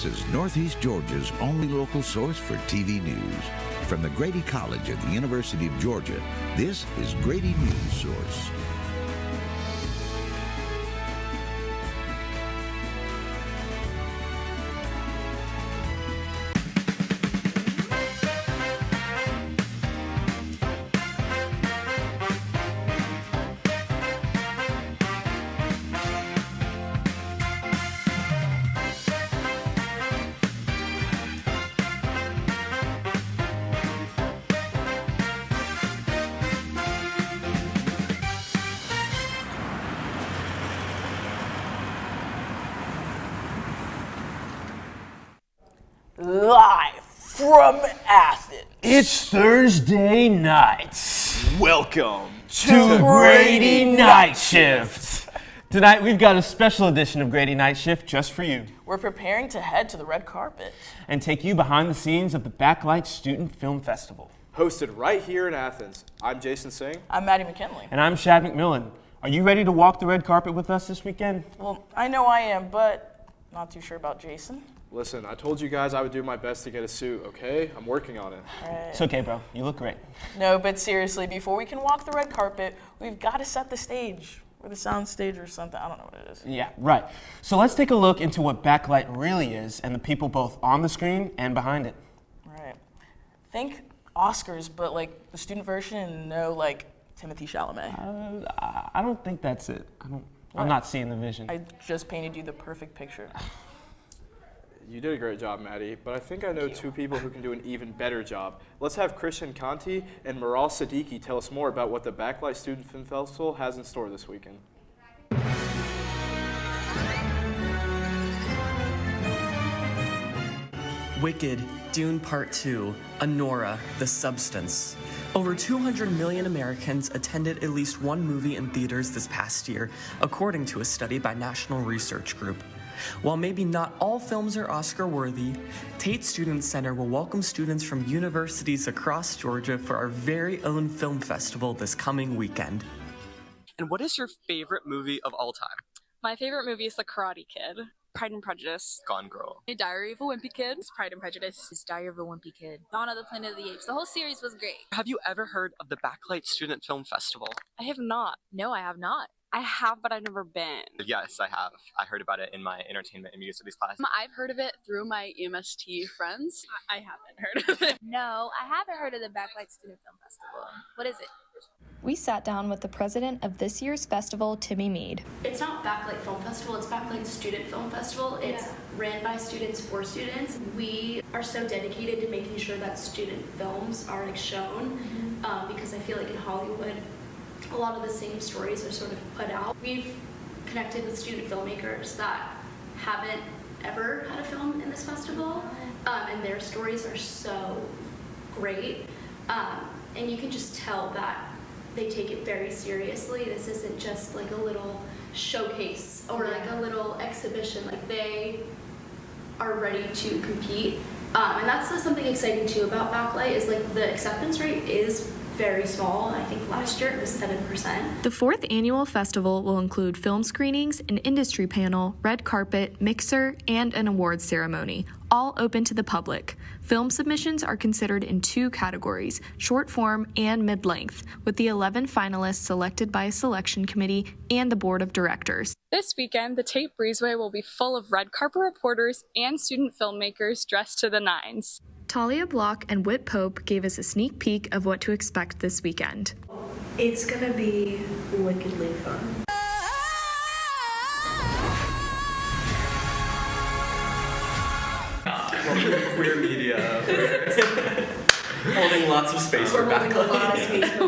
This is Northeast Georgia's only local source for TV news. From the Grady College at the University of Georgia, this is Grady Newsource. Live from Athens. It's Thursday night. Welcome to Grady Night Shift. Tonight we've got a special edition of Grady Night Shift just for you. We're preparing to head to the red carpet and take you behind the scenes of the Backlight Student Film Festival. Hosted right here in Athens. I'm Jason Singh. I'm Maddie McKinley. And I'm Shad McMillan. Are you ready to walk the red carpet with us this weekend? Well, I know I am, but not too sure about Jason. Listen, I told you guys I would do my best to get a suit, okay? I'm working on it. Right. It's okay, bro. You look great. No, but seriously, before we can walk the red carpet, we've got to set the stage, or the sound stage or something. I don't know what it is. Yeah, right. So let's take a look into what Backlight really is and the people both on the screen and behind it. Right. Think Oscars, but like the student version and no like Timothy Chalamet. I don't think that's it. I'm not seeing the vision. I just painted you the perfect picture. You did a great job, Maddie, but I think I know two people who can do an even better job. Let's have Christian Conti and Maral Siddiqui tell us more about what the Backlight Student Film Festival has in store this weekend. Wicked, Dune Part 2, Anora, The Substance. Over 200 million Americans attended at least one movie in theaters this past year, according to a study by National Research Group. While maybe not all films are Oscar-worthy, Tate Student Center will welcome students from universities across Georgia for our very own film festival this coming weekend. And what is your favorite movie of all time? My favorite movie is The Karate Kid. Pride and Prejudice. Gone Girl. Diary of a Wimpy Kid. Pride and Prejudice. It's Diary of a Wimpy Kid. Dawn of the Planet of the Apes. The whole series was great. Have you ever heard of the Backlight Student Film Festival? I have not. No, I have not. I have, but I've never been. Yes, I have. I heard about it in my entertainment and media studies class. I've heard of it through my EMST friends. I haven't heard of it. No, I haven't heard of the Backlight Student Film Festival. What is it? We sat down with the president of this year's festival, Timmy Mead. It's not Backlight Film Festival, it's Backlight Student Film Festival. It's ran by students for students. We are so dedicated to making sure that student films are shown because I feel like in Hollywood, a lot of the same stories are sort of put out. We've connected with student filmmakers that haven't ever had a film in this festival, and their stories are so great. And you can just tell that they take it very seriously. This isn't just like a little showcase or like a little exhibition. Like they are ready to compete. And that's something exciting too about Backlight is like the acceptance rate is very small. I think last year it was 7%. The fourth annual festival will include film screenings, an industry panel, red carpet, mixer, and an awards ceremony, all open to the public. Film submissions are considered in two categories, short form and mid-length, with the 11 finalists selected by a selection committee and the board of directors. This weekend, the Tate Breezeway will be full of red carpet reporters and student filmmakers dressed to the nines. Talia Block and Whit Pope gave us a sneak peek of what to expect this weekend. It's gonna be wickedly fun. Queer media. Holding lots of space for Backlight. A lot of space for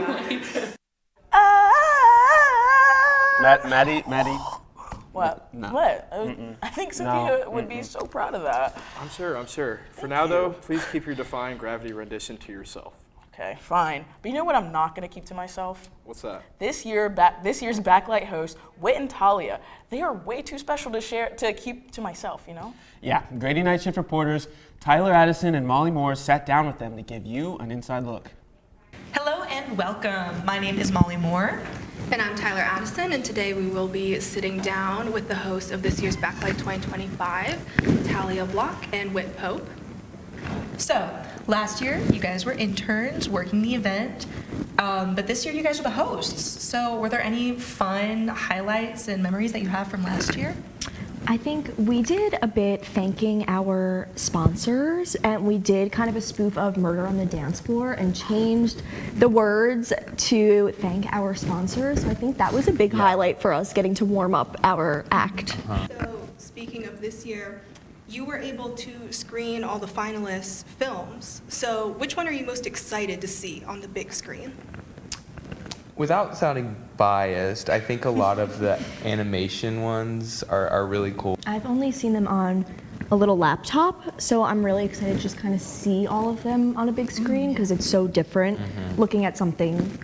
Backlight. Maddie. What? No. What? I think Sophia would be so proud of that. I'm sure. For now, though, please keep your Defying Gravity rendition to yourself. Okay, fine. But you know what I'm not going to keep to myself? What's that? This year's Backlight hosts, Whit and Talia, they are way too special to keep to myself, you know? Yeah, Grady Night Shift reporters Tyler Addison and Molly Moore sat down with them to give you an inside look. Hello and welcome. My name is Molly Moore. And I'm Tyler Addison, and today we will be sitting down with the hosts of this year's Backlight 2025, Talia Block and Whit Pope. So, last year you guys were interns working the event, but this year you guys are the hosts. So, were there any fun highlights and memories that you have from last year? I think we did a bit thanking our sponsors, and we did kind of a spoof of Murder on the Dance Floor and changed the words to thank our sponsors. So I think that was a big highlight for us, getting to warm up our act. So, speaking of this year, you were able to screen all the finalists' films. So, which one are you most excited to see on the big screen? Without sounding biased, I think a lot of the animation ones are really cool. I've only seen them on a little laptop, so I'm really excited to just kind of see all of them on a big screen because it's so different looking at something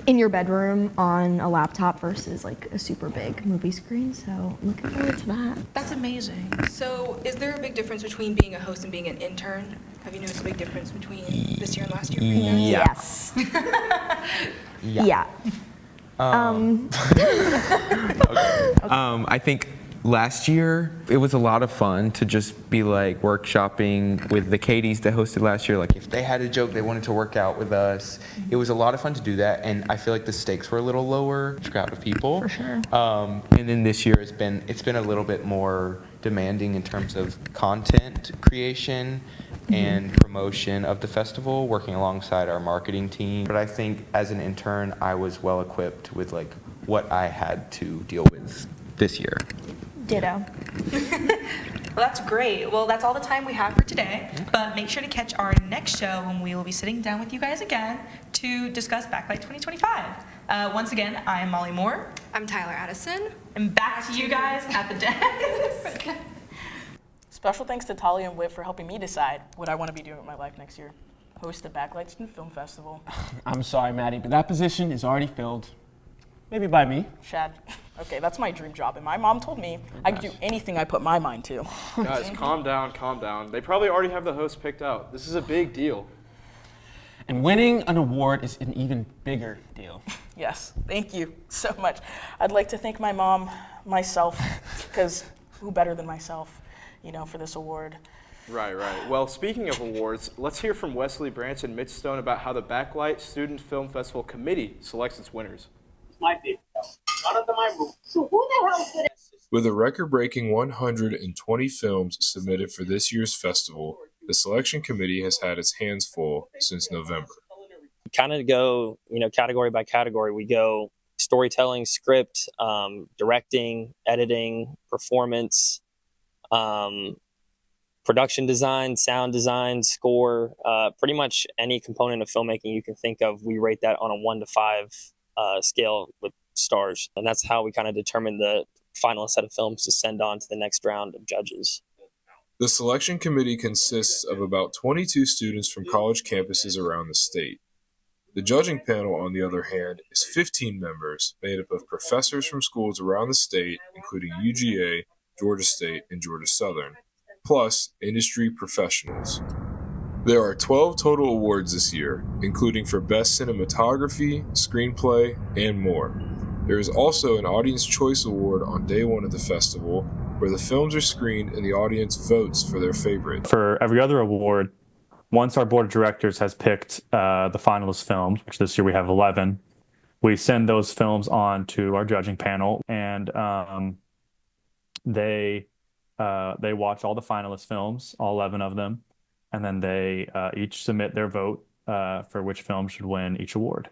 in your bedroom on a laptop versus like a super big movie screen. So I'm looking forward to that. That's amazing. So, is there a big difference between being a host and being an intern? Have you noticed a big difference between this year and last year for you guys? Yes. Yeah. I think last year it was a lot of fun to just be like workshopping with the Katies that hosted last year. Like if they had a joke they wanted to work out with us, it was a lot of fun to do that. And I feel like the stakes were a little lower, crowd of people. For sure. And then this year it's been a little bit more demanding in terms of content creation and promotion of the festival, working alongside our marketing team. But I think as an intern, I was well equipped with like what I had to deal with this year. Ditto. Well, that's great. Well, that's all the time we have for today, but make sure to catch our next show when we will be sitting down with you guys again to discuss Backlight 2025. Once again, I am Molly Moore. I'm Tyler Addison. And back to you guys at the desk. Special thanks to Talia and Whit for helping me decide what I want to be doing with my life next year. Host the Backlight Student Film Festival. I'm sorry, Maddie, but that position is already filled. Maybe by me. Shad. Okay, that's my dream job, and my mom told me I could do anything I put my mind to. Guys, calm down, calm down. They probably already have the host picked out. This is a big deal. And winning an award is an even bigger deal. Yes, thank you so much. I'd like to thank my mom, myself, because who better than myself, for this award. Right. Well, speaking of awards, let's hear from Wesley Branch and Mitch Stone about how the Backlight Student Film Festival Committee selects its winners. My favorite. None of them I rule. So who the hell did it? With a record-breaking 120 films submitted for this year's festival, the selection committee has had its hands full since November. We kind of go, category by category. We go storytelling, script, directing, editing, performance, production design, sound design, score, pretty much any component of filmmaking you can think of. We rate that on a 1 to 5 scale with stars. And that's how we kind of determine the final set of films to send on to the next round of judges. The selection committee consists of about 22 students from college campuses around the state. The judging panel, on the other hand, is 15 members made up of professors from schools around the state, including UGA, Georgia State, and Georgia Southern, plus industry professionals. There are 12 total awards this year, including for Best Cinematography, Screenplay, and more. There is also an Audience Choice Award on day one of the festival, where the films are screened and the audience votes for their favorite. For every other award, once our board of directors has picked the finalist films, which this year we have 11, we send those films on to our judging panel, and they watch all the finalist films, all 11 of them, and then they each submit their vote for which film should win each award.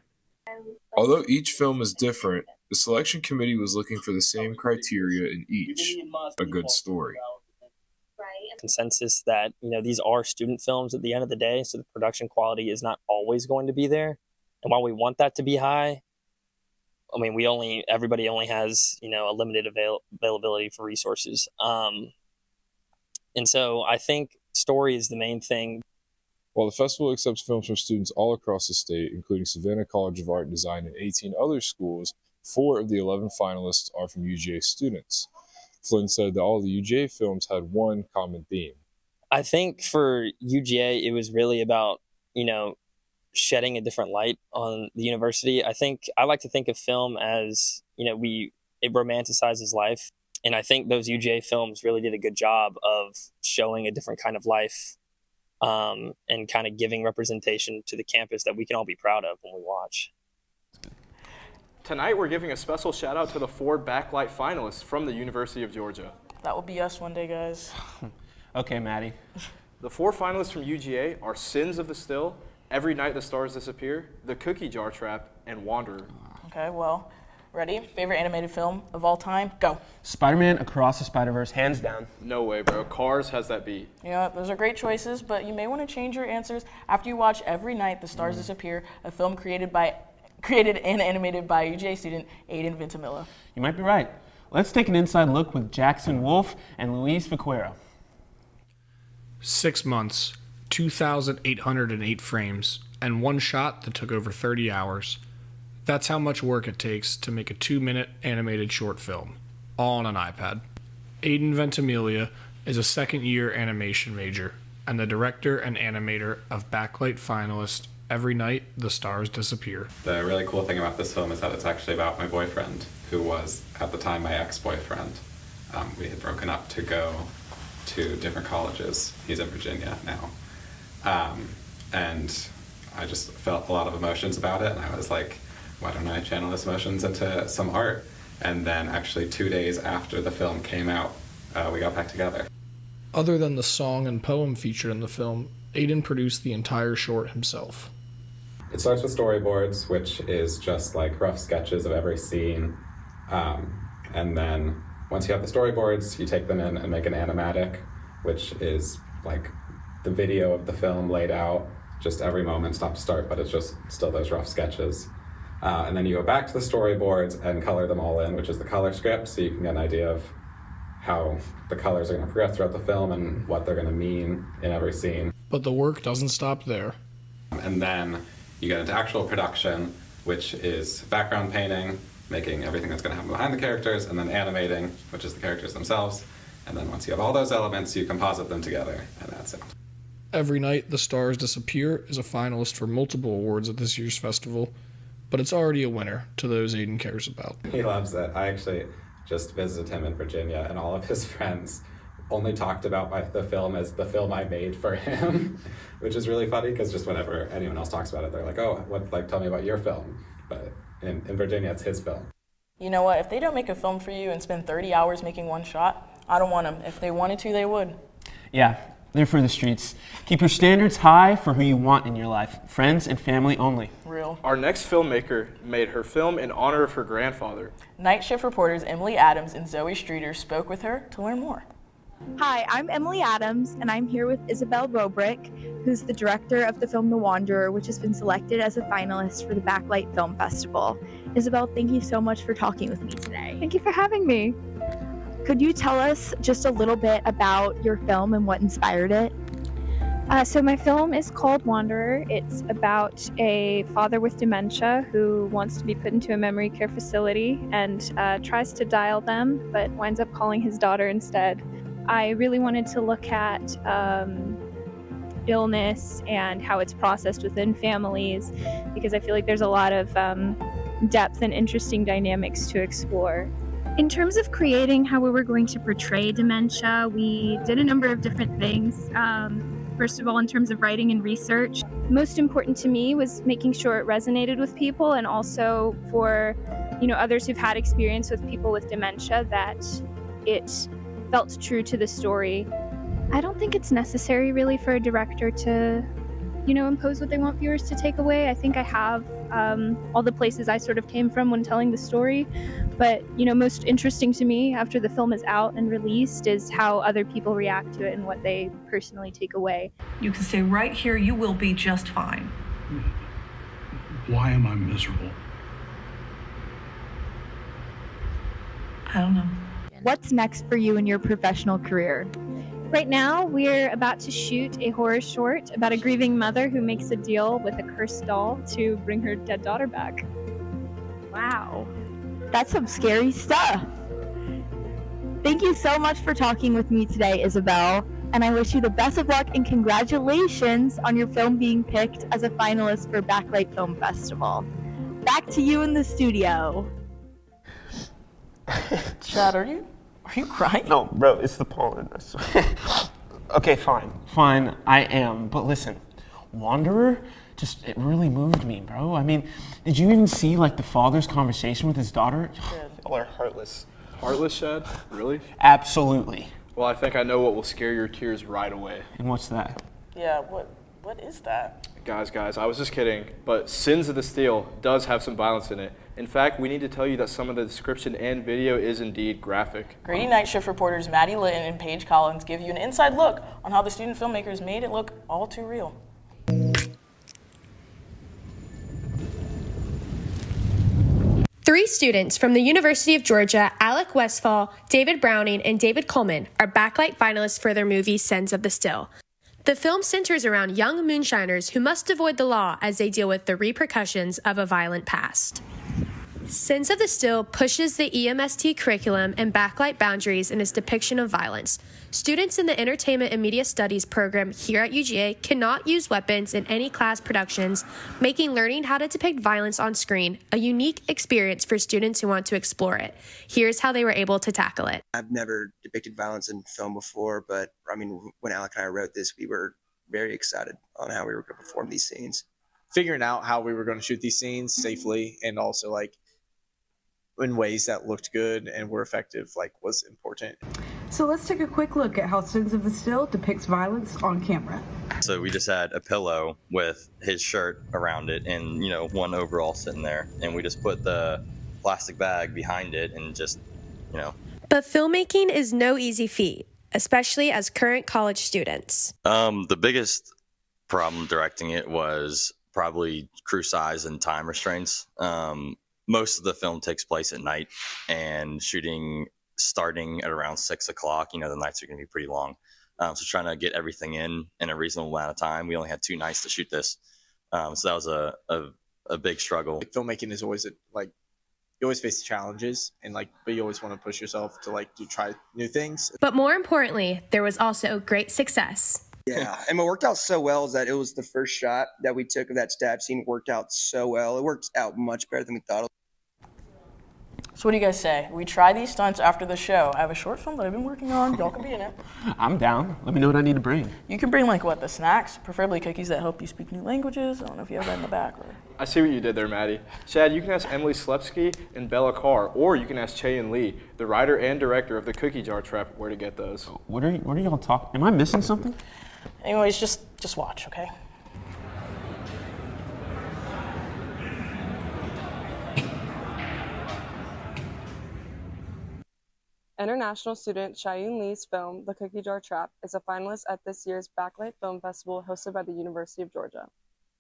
Although each film is different, the selection committee was looking for the same criteria in each: a good story. Consensus that these are student films at the end of the day, so the production quality is not always going to be there. And while we want that to be high, I mean, everybody only has a limited availability for resources. And so I think story is the main thing. While the festival accepts films from students all across the state, including Savannah College of Art and Design and 18 other schools, 4 of the 11 finalists are from UGA students. Flynn said that all the UGA films had one common theme. I think for UGA, it was really about, shedding a different light on the university. I like to think of film as, it romanticizes life. And I think those UGA films really did a good job of showing a different kind of life, and kind of giving representation to the campus that we can all be proud of when we watch. Tonight, we're giving a special shout out to the 4 Backlight finalists from the University of Georgia. That will be us one day, guys. Okay, Maddie. The 4 finalists from UGA are Sins of the Still, Every Night the Stars Disappear, The Cookie Jar Trap, and Wanderer. Okay, well, ready? Favorite animated film of all time? Go. Spider-Man Across the Spider-Verse, hands down. No way, bro. Cars has that beat. Yeah, those are great choices, but you may want to change your answers after you watch Every Night the Stars Disappear, a film created and animated by UGA student Aiden Ventimilla. You might be right. Let's take an inside look with Jackson Wolf and Luis Vaquero. 6 months, 2,808 frames, and one shot that took over 30 hours. That's how much work it takes to make a 2-minute animated short film, all on an iPad. Aiden Ventimiglia is a second-year animation major and the director and animator of Backlight finalist Every Night the Stars Disappear. The really cool thing about this film is that it's actually about my boyfriend, who was, at the time, my ex-boyfriend. We had broken up to go to different colleges. He's in Virginia now. And I just felt a lot of emotions about it, and I was like, why don't I channel those emotions into some art? And then actually 2 days after the film came out, we got back together. Other than the song and poem featured in the film, Aiden produced the entire short himself. It starts with storyboards, which is just like rough sketches of every scene. And then once you have the storyboards, you take them in and make an animatic, which is like the video of the film laid out, just every moment, stop to start, but it's just still those rough sketches. And then you go back to the storyboards and color them all in, which is the color script, so you can get an idea of how the colors are going to progress throughout the film and what they're going to mean in every scene. But the work doesn't stop there. And then you get into actual production, which is background painting, making everything that's going to happen behind the characters, and then animating, which is the characters themselves. And then once you have all those elements, you composite them together, and that's it. Every Night the Stars Disappear is a finalist for multiple awards at this year's festival, but it's already a winner to those Aiden cares about. He loves it. I actually just visited him in Virginia, and all of his friends only talked about the film as the film I made for him, which is really funny because just whenever anyone else talks about it, they're like, oh, tell me about your film. But in Virginia, it's his film. You know what? If they don't make a film for you and spend 30 hours making one shot, I don't want them. If they wanted to, they would. Yeah, they're for the streets. Keep your standards high for who you want in your life. Friends and family only. Real. Our next filmmaker made her film in honor of her grandfather. Night Shift reporters Emily Adams and Zoe Streeter spoke with her to learn more. Hi, I'm Emily Adams, and I'm here with Isabel Robrick, who's the director of the film The Wanderer, which has been selected as a finalist for the Backlight Film Festival. Isabel, thank you so much for talking with me today. Thank you for having me. Could you tell us just a little bit about your film and what inspired it? So my film is called Wanderer. It's about a father with dementia who wants to be put into a memory care facility and tries to dial them, but winds up calling his daughter instead. I really wanted to look at illness and how it's processed within families, because I feel like there's a lot of depth and interesting dynamics to explore. In terms of creating how we were going to portray dementia, we did a number of different things. First of all, in terms of writing and research, most important to me was making sure it resonated with people, and also for others who've had experience with people with dementia, that it felt true to the story. I don't think it's necessary really for a director to impose what they want viewers to take away. I think I have all the places I sort of came from when telling the story, but most interesting to me after the film is out and released is how other people react to it and what they personally take away. You can say right here, you will be just fine. Why am I miserable? I don't know. What's next for you in your professional career? Right now, we're about to shoot a horror short about a grieving mother who makes a deal with a cursed doll to bring her dead daughter back. Wow, that's some scary stuff. Thank you so much for talking with me today, Isabel. and I wish you the best of luck and congratulations on your film being picked as a finalist for Backlight Film Festival. Back to you in the studio. Chad, are you crying? No, bro, it's the pollen. Okay, fine, I am. But listen, Wanderer, it really moved me, bro. I mean, did you even see like the father's conversation with his daughter? Y'all are heartless. Heartless, Chad? Really? Absolutely. Well, I think I know what will scare your tears right away. And what's that? Yeah, what is that? Guys, I was just kidding, but Sins of the Steel does have some violence in it. In fact, we need to tell you that some of the description and video is indeed graphic. Grady Night Shift reporters Maddie Litton and Paige Collins give you an inside look on how the student filmmakers made it look all too real. 3 students from the University of Georgia, Alec Westfall, David Browning, and David Coleman, are Backlight finalists for their movie Sins of the Still. The film centers around young moonshiners who must avoid the law as they deal with the repercussions of a violent past. Sins of the Still pushes the EMST curriculum and Backlight boundaries in its depiction of violence. Students in the Entertainment and Media Studies program here at UGA cannot use weapons in any class productions, making learning how to depict violence on screen a unique experience for students who want to explore it. Here's how they were able to tackle it. I've never depicted violence in film before, but I mean, when Alec and I wrote this, we were very excited on how we were going to perform these scenes. Figuring out how we were going to shoot these scenes safely and also like in ways that looked good and were effective, like, was important. So let's take a quick look at how Sins of the Still depicts violence on camera. So we just had a pillow with his shirt around it and, one overall sitting there. And we just put the plastic bag behind it and just, But filmmaking is no easy feat, especially as current college students. The biggest problem directing it was probably crew size and time restraints. Most of the film takes place at night, and shooting starting at around 6 o'clock, the nights are going to be pretty long. So trying to get everything in a reasonable amount of time. We only had 2 nights to shoot this. So that was a big struggle. Like, filmmaking is always you always face challenges and but you always want to push yourself to try new things. But more importantly, there was also great success. Yeah, and what worked out so well is that it was the first shot that we took of that stab scene. Worked out so well. It worked out much better than we thought. So what do you guys say? We try these stunts after the show. I have a short film that I've been working on. Y'all can be in it. I'm down. Let me know what I need to bring. You can bring the snacks, preferably cookies that help you speak new languages. I don't know if you have that in the back. I see what you did there, Maddie. Chad, you can ask Emily Slepsky and Bella Carr, or you can ask Chaeyoung Lee, the writer and director of the Cookie Jar Trap, where to get those. What are y'all talking? Am I missing something? Anyways, just watch, okay? International student Chaeyoung Lee's film, The Cookie Jar Trap, is a finalist at this year's Backlight Film Festival hosted by the University of Georgia.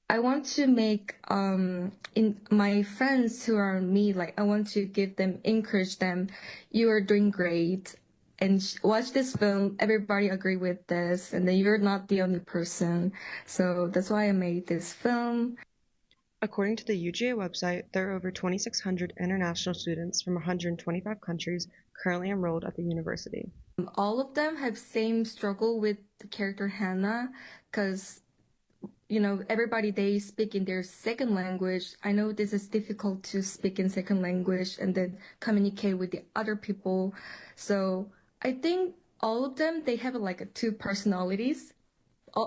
I want to make in my friends who are me, I want to encourage them. You are doing great, and watch this film. Everybody agree with this, and then you're not the only person. So that's why I made this film. According to the UGA website, there are over 2,600 international students from 125 countries currently enrolled at the university. All of them have same struggle with the character Hannah, because everybody, they speak in their second language. I know this is difficult to speak in second language and then communicate with the other people. So I think all of them, they have 2 personalities.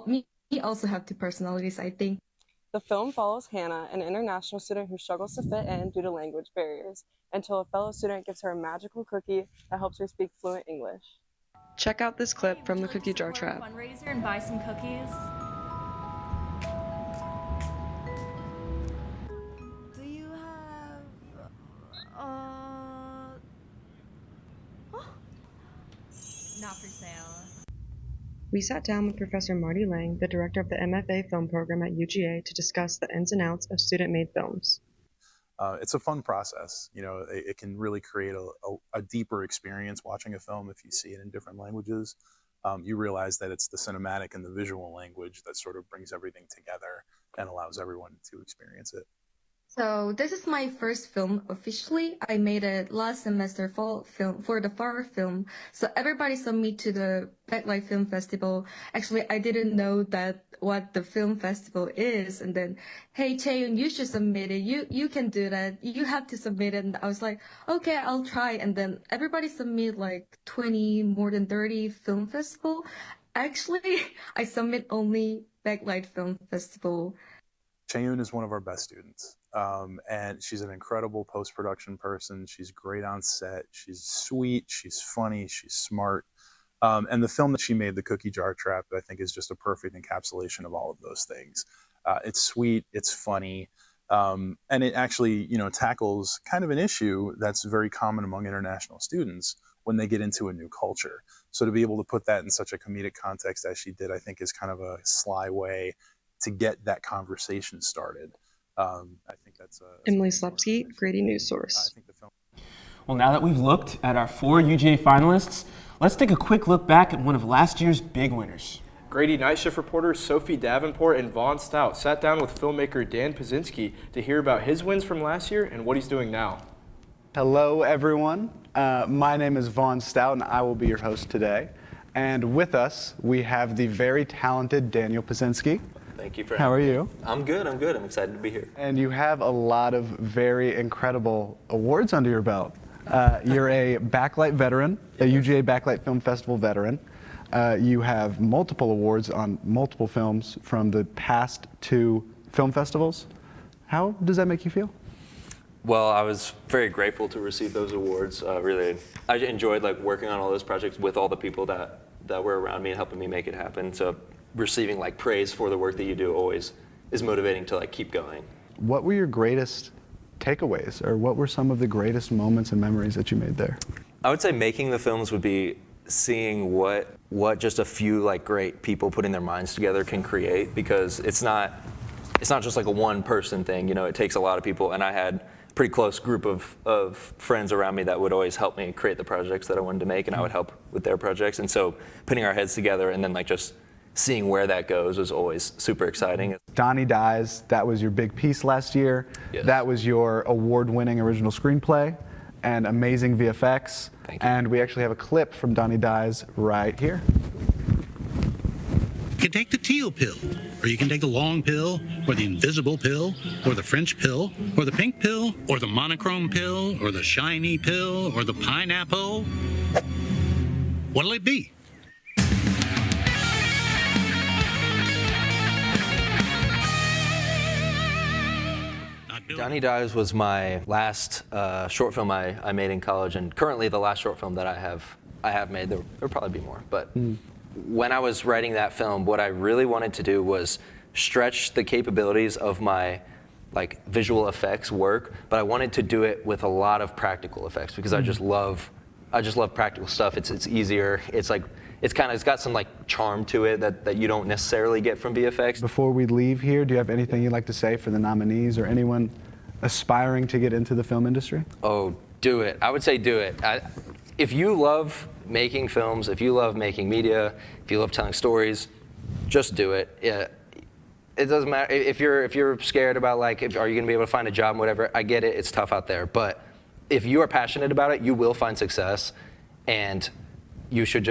Me also have 2 personalities, I think. The film follows Hannah, an international student who struggles to fit in due to language barriers, until a fellow student gives her a magical cookie that helps her speak fluent English. Check out this clip from The Cookie Jar Trap. Fundraiser and buy some cookies. Do you have not for sale. We sat down with Professor Marty Lang, the director of the MFA film program at UGA, to discuss the ins and outs of student-made films. It's a fun process. It can really create a deeper experience watching a film if you see it in different languages. You realize that it's the cinematic and the visual language that sort of brings everything together and allows everyone to experience it. So this is my first film officially. I made it last semester for the fall film. So everybody submit to the Backlight Film Festival. Actually, I didn't know that what the film festival is. And then, hey, Chaeyoon, you should submit it. You can do that. You have to submit it. And I was like, okay, I'll try. And then everybody submit like 20, more than 30 film festival. Actually, I submit only Backlight Film Festival. Chaeyoon is one of our best students, and she's an incredible post-production person. She's great on set. She's sweet. She's funny. She's smart. And the film that she made, The Cookie Jar Trap, I think is just a perfect encapsulation of all of those things. It's sweet. It's funny. And it actually, tackles kind of an issue that's very common among international students when they get into a new culture. So to be able to put that in such a comedic context as she did, I think is kind of a sly way to get that conversation started. I think that's Emily Slepsky, Grady, Newsource. Well, now that we've looked at our 4 UGA finalists, let's take a quick look back at one of last year's big winners. Grady Night Shift reporters Sophie Davenport and Vaughn Stout sat down with filmmaker Dan Pazinski to hear about his wins from last year and what he's doing now. Hello, everyone. My name is Vaughn Stout, and I will be your host today. And with us, we have the very talented Daniel Pazinski. Thank you for How are having me. you? I'm good. I'm excited to be here. And you have a lot of very incredible awards under your belt. You're a Backlight veteran, a UGA Backlight Film Festival veteran. You have multiple awards on multiple films from the past 2 film festivals. How does that make you feel? Well, I was very grateful to receive those awards. Really, I enjoyed working on all those projects with all the people that were around me and helping me make it happen. So receiving praise for the work that you do always is motivating to keep going. What were your greatest takeaways, or what were some of the greatest moments and memories that you made there? I would say making the films would be seeing what just a few great people putting their minds together can create, because it's not just a one person thing. It takes a lot of people, and I had a pretty close group of friends around me that would always help me create the projects that I wanted to make, and I would help with their projects. And so putting our heads together and then just seeing where that goes was always super exciting. Donnie Dies, that was your big piece last year. Yes. That was your award-winning original screenplay and amazing VFX. Thank you. And we actually have a clip from Donnie Dies right here. You can take the teal pill, or you can take the long pill, or the invisible pill, or the French pill, or the pink pill, or the monochrome pill, or the shiny pill, or the pineapple. What'll it be? Donnie Dies was my last short film I made in college, and currently the last short film that I have made. There'll probably be more, but when I was writing that film, what I really wanted to do was stretch the capabilities of my visual effects work, but I wanted to do it with a lot of practical effects, because I just love practical stuff. It's easier. It's got some charm to it that you don't necessarily get from VFX. Before we leave here, do you have anything you'd like to say for the nominees or anyone aspiring to get into the film industry? Oh, do it. I would say do it. If you love making films, if you love making media, if you love telling stories, just do it. It doesn't matter if you're scared about are you going to be able to find a job and whatever. I get it. It's tough out there, but if you are passionate about it, you will find success, and you should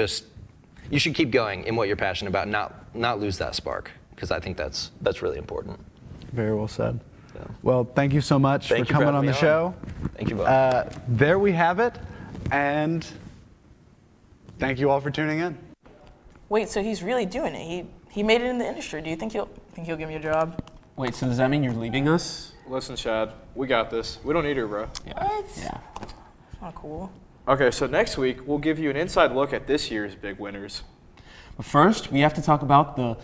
keep going in what you're passionate about, not lose that spark, because I think that's really important. Very well said. Yeah. Well, thank you so much for coming on the show. Thank you both. There we have it, and thank you all for tuning in. Wait, so he's really doing it? He made it in the industry. Do you think he'll give me a job? Wait, so does that mean you're leaving us? Listen, Chad, we got this. We don't need her, bro. What? Yeah. That's not cool. Okay, so next week, we'll give you an inside look at this year's big winners. But first, we have to talk about the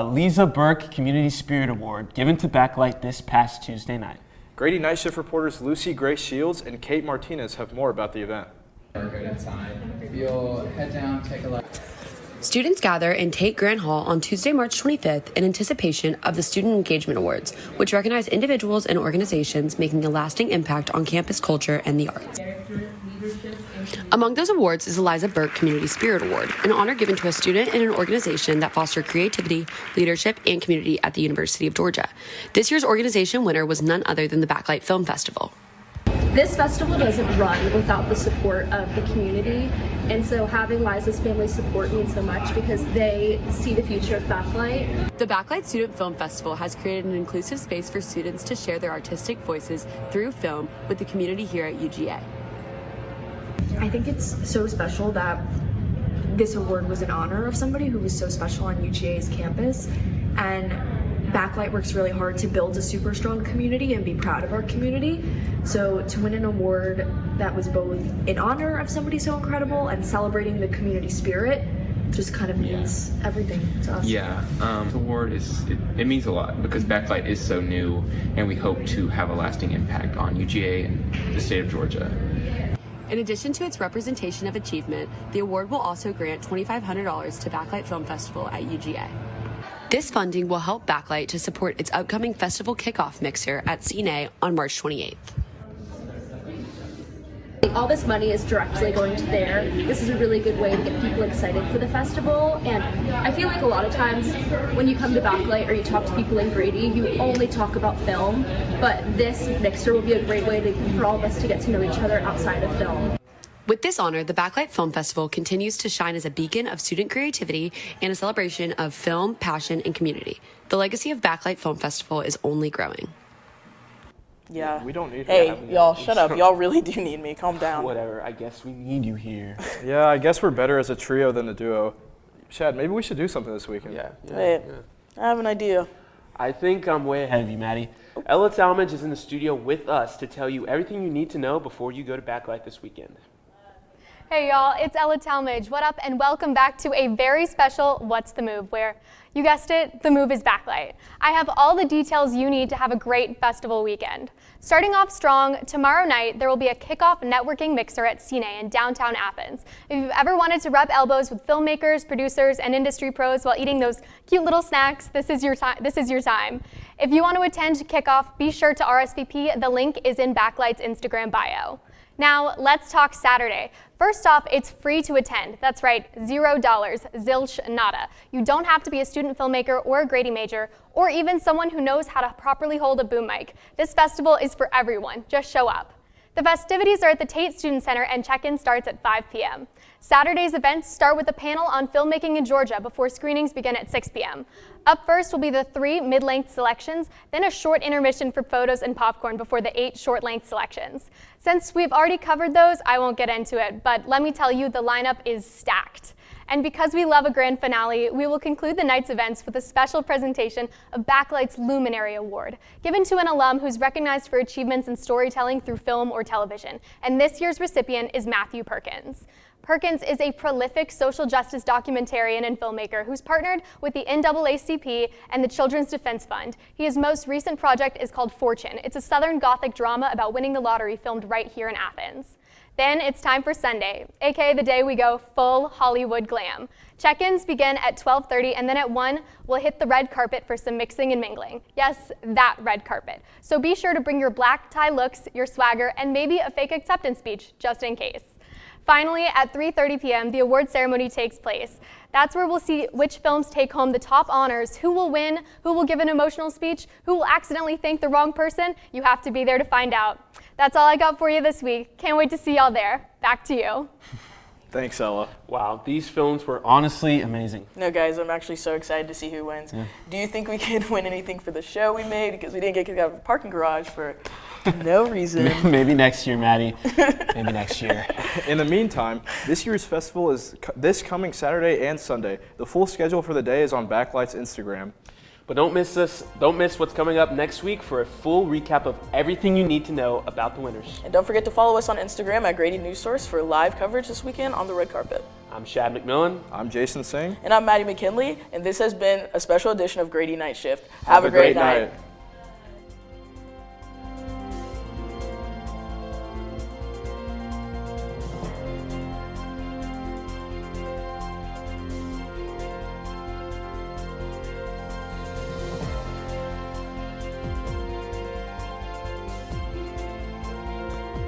Lisa Burke Community Spirit Award given to Backlight this past Tuesday night. Grady Night Shift reporters Lucy Grace Shields and Kate Martinez have more about the event. Good inside. You'll head down, take a look. Students gather in Tate Grant Hall on Tuesday, March 25th in anticipation of the Student Engagement Awards, which recognize individuals and organizations making a lasting impact on campus culture and the arts. Among those awards is the Liza Burke Community Spirit Award, an honor given to a student in an organization that fosters creativity, leadership, and community at the University of Georgia. This year's organization winner was none other than the Backlight Film Festival. This festival doesn't run without the support of the community, and so having Liza's family support means so much because they see the future of Backlight. The Backlight Student Film Festival has created an inclusive space for students to share their artistic voices through film with the community here at UGA. I think it's so special that this award was in honor of somebody who was so special on UGA's campus, and Backlight works really hard to build a super strong community and be proud of our community. So to win an award that was both in honor of somebody so incredible and celebrating the community spirit just kind of means everything to us. Yeah, this award it means a lot because Backlight is so new, and we hope to have a lasting impact on UGA and the state of Georgia. In addition to its representation of achievement, the award will also grant $2,500 to Backlight Film Festival at UGA. This funding will help Backlight to support its upcoming festival kickoff mixer at CNA on March 28th. All this money is directly going to there. This is a really good way to get people excited for the festival, and I feel like a lot of times when you come to Backlight or you talk to people in Grady, you only talk about film, but this mixer will be a great way for all of us to get to know each other outside of film. With this honor, the Backlight Film Festival continues to shine as a beacon of student creativity and a celebration of film, passion, and community. The legacy of Backlight Film Festival is only growing. Yeah. We don't need Hey, y'all, shut up. Y'all really do need me. Calm down. Whatever, I guess we need you here. Yeah, I guess we're better as a trio than a duo. Chad, maybe we should do something this weekend. Wait, I have an idea. I think I'm way ahead of you, Maddie. Ella Talmadge is in the studio with us to tell you everything you need to know before you go to Backlight this weekend. Hey y'all, it's Ella Talmadge. What up, and welcome back to a very special What's the Move, where, you guessed it, the move is Backlight. I have all the details you need to have a great festival weekend. Starting off strong, tomorrow night there will be a kickoff networking mixer at CNA in downtown Athens. If you've ever wanted to rub elbows with filmmakers, producers, and industry pros while eating those cute little snacks, this is your time. If you want to attend kickoff, be sure to RSVP. The link is in Backlight's Instagram bio. Now, let's talk Saturday. First off, it's free to attend. That's right, $0, zilch nada. You don't have to be a student filmmaker or a Grady major, or even someone who knows how to properly hold a boom mic. This festival is for everyone. Just show up. The festivities are at the Tate Student Center, and check-in starts at 5 p.m. Saturday's events start with a panel on filmmaking in Georgia before screenings begin at 6 p.m. Up first will be the 3 mid-length selections, then a short intermission for photos and popcorn before the 8 short-length selections. Since we've already covered those, I won't get into it, but let me tell you, the lineup is stacked. And because we love a grand finale, we will conclude the night's events with a special presentation of Backlight's Luminary Award, given to an alum who's recognized for achievements in storytelling through film or television. And this year's recipient is Matthew Perkins. Perkins is a prolific social justice documentarian and filmmaker who's partnered with the NAACP and the Children's Defense Fund. His most recent project is called Fortune. It's a Southern Gothic drama about winning the lottery filmed right here in Athens. Then it's time for Sunday, aka the day we go full Hollywood glam. Check-ins begin at 12:30, and then at 1, we'll hit the red carpet for some mixing and mingling. Yes, that red carpet. So be sure to bring your black tie looks, your swagger, and maybe a fake acceptance speech, just in case. Finally, at 3:30 p.m., the award ceremony takes place. That's where we'll see which films take home the top honors, who will win, who will give an emotional speech, who will accidentally thank the wrong person. You have to be there to find out. That's all I got for you this week. Can't wait to see y'all there. Back to you. Thanks, Ella. Wow, these films were honestly amazing. No, guys, I'm actually so excited to see who wins. Yeah. Do you think we could win anything for the show we made? Because we didn't get kicked out of the parking garage for no reason. Maybe next year, Maddie. Maybe next year. In the meantime, this year's festival is this coming Saturday and Sunday. The full schedule for the day is on Backlight's Instagram. But don't miss what's coming up next week for a full recap of everything you need to know about the winners. And don't forget to follow us on Instagram at Grady Newsource for live coverage this weekend on the red carpet. I'm Shad McMillan. I'm Jason Singh. And I'm Maddie McKinley, and this has been a special edition of Grady Night Shift. Have a great night.